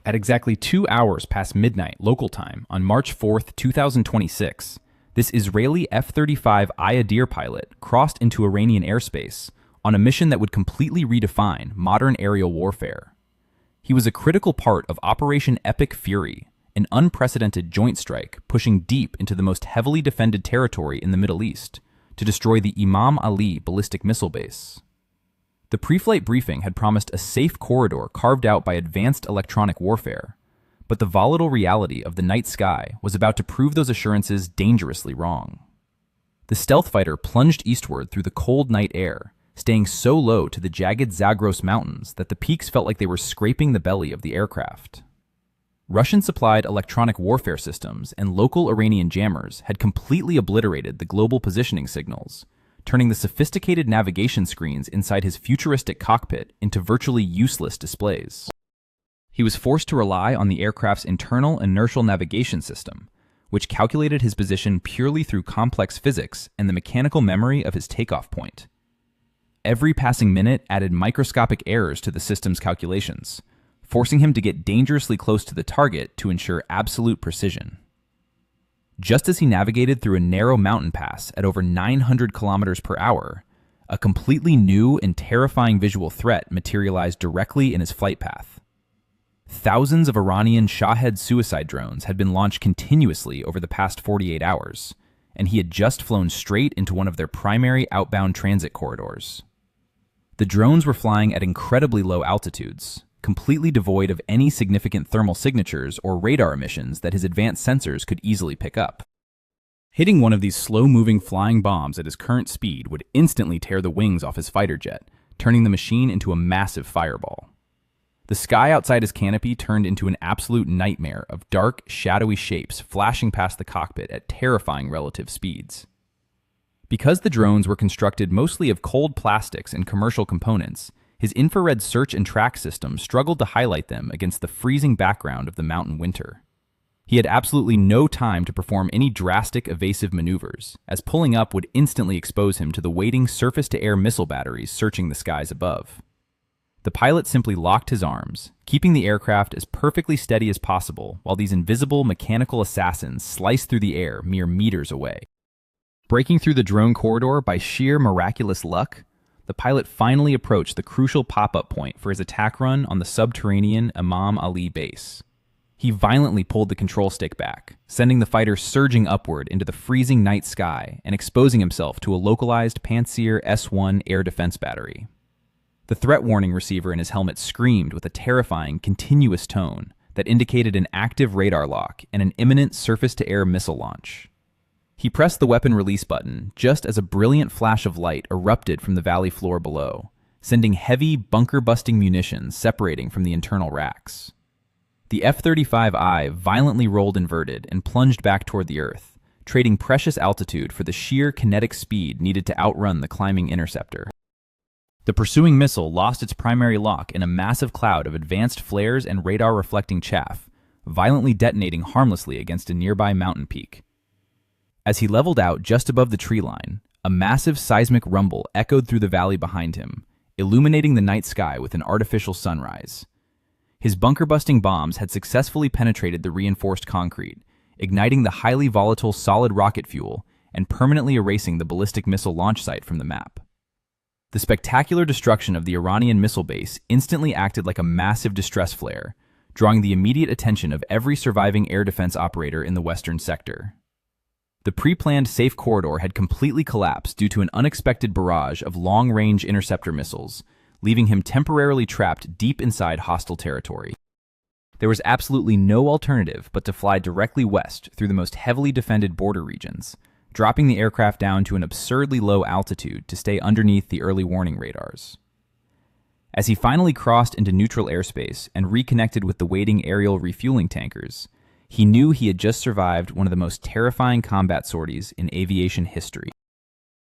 At exactly 2 hours past midnight local time on March 4th, 2026, this Israeli F-35 Ayadir pilot crossed into Iranian airspace on a mission that would completely redefine modern aerial warfare. He was a critical part of Operation Epic Fury, an unprecedented joint strike pushing deep into the most heavily defended territory in the Middle East to destroy the Imam Ali ballistic missile base. The pre-flight briefing had promised a safe corridor carved out by advanced electronic warfare, but the volatile reality of the night sky was about to prove those assurances dangerously wrong. The stealth fighter plunged eastward through the cold night air, staying so low to the jagged Zagros mountains that the peaks felt like they were scraping the belly of the aircraft. Russian-supplied electronic warfare systems and local Iranian jammers had completely obliterated the global positioning signals, turning the sophisticated navigation screens inside his futuristic cockpit into virtually useless displays. He was forced to rely on the aircraft's internal inertial navigation system, which calculated his position purely through complex physics and the mechanical memory of his takeoff point. Every passing minute added microscopic errors to the system's calculations, forcing him to get dangerously close to the target to ensure absolute precision. Just as he navigated through a narrow mountain pass at over 900 kilometers per hour, a completely new and terrifying visual threat materialized directly in his flight path. Thousands of Iranian Shahed suicide drones had been launched continuously over the past 48 hours, and he had just flown straight into one of their primary outbound transit corridors. The drones were flying at incredibly low altitudes, completely devoid of any significant thermal signatures or radar emissions that his advanced sensors could easily pick up. Hitting one of these slow-moving flying bombs at his current speed would instantly tear the wings off his fighter jet, turning the machine into a massive fireball. The sky outside his canopy turned into an absolute nightmare of dark, shadowy shapes flashing past the cockpit at terrifying relative speeds. Because the drones were constructed mostly of cold plastics and commercial components, his infrared search and track system struggled to highlight them against the freezing background of the mountain winter. He had absolutely no time to perform any drastic evasive maneuvers, as pulling up would instantly expose him to the waiting surface-to-air missile batteries searching the skies above. The pilot simply locked his arms, keeping the aircraft as perfectly steady as possible while these invisible mechanical assassins sliced through the air mere meters away. Breaking through the drone corridor by sheer miraculous luck, the pilot finally approached the crucial pop-up point for his attack run on the subterranean Imam Ali base. He violently pulled the control stick back, sending the fighter surging upward into the freezing night sky and exposing himself to a localized Pantsir S-1 air defense battery. The threat warning receiver in his helmet screamed with a terrifying, continuous tone that indicated an active radar lock and an imminent surface-to-air missile launch. He pressed the weapon release button just as a brilliant flash of light erupted from the valley floor below, sending heavy, bunker-busting munitions separating from the internal racks. The F-35I violently rolled inverted and plunged back toward the Earth, trading precious altitude for the sheer kinetic speed needed to outrun the climbing interceptor. The pursuing missile lost its primary lock in a massive cloud of advanced flares and radar-reflecting chaff, violently detonating harmlessly against a nearby mountain peak. As he leveled out just above the tree line, a massive seismic rumble echoed through the valley behind him, illuminating the night sky with an artificial sunrise. His bunker-busting bombs had successfully penetrated the reinforced concrete, igniting the highly volatile solid rocket fuel and permanently erasing the ballistic missile launch site from the map. The spectacular destruction of the Iranian missile base instantly acted like a massive distress flare, drawing the immediate attention of every surviving air defense operator in the western sector. The pre-planned safe corridor had completely collapsed due to an unexpected barrage of long-range interceptor missiles, leaving him temporarily trapped deep inside hostile territory. There was absolutely no alternative but to fly directly west through the most heavily defended border regions, dropping the aircraft down to an absurdly low altitude to stay underneath the early warning radars. As he finally crossed into neutral airspace and reconnected with the waiting aerial refueling tankers, he knew he had just survived one of the most terrifying combat sorties in aviation history.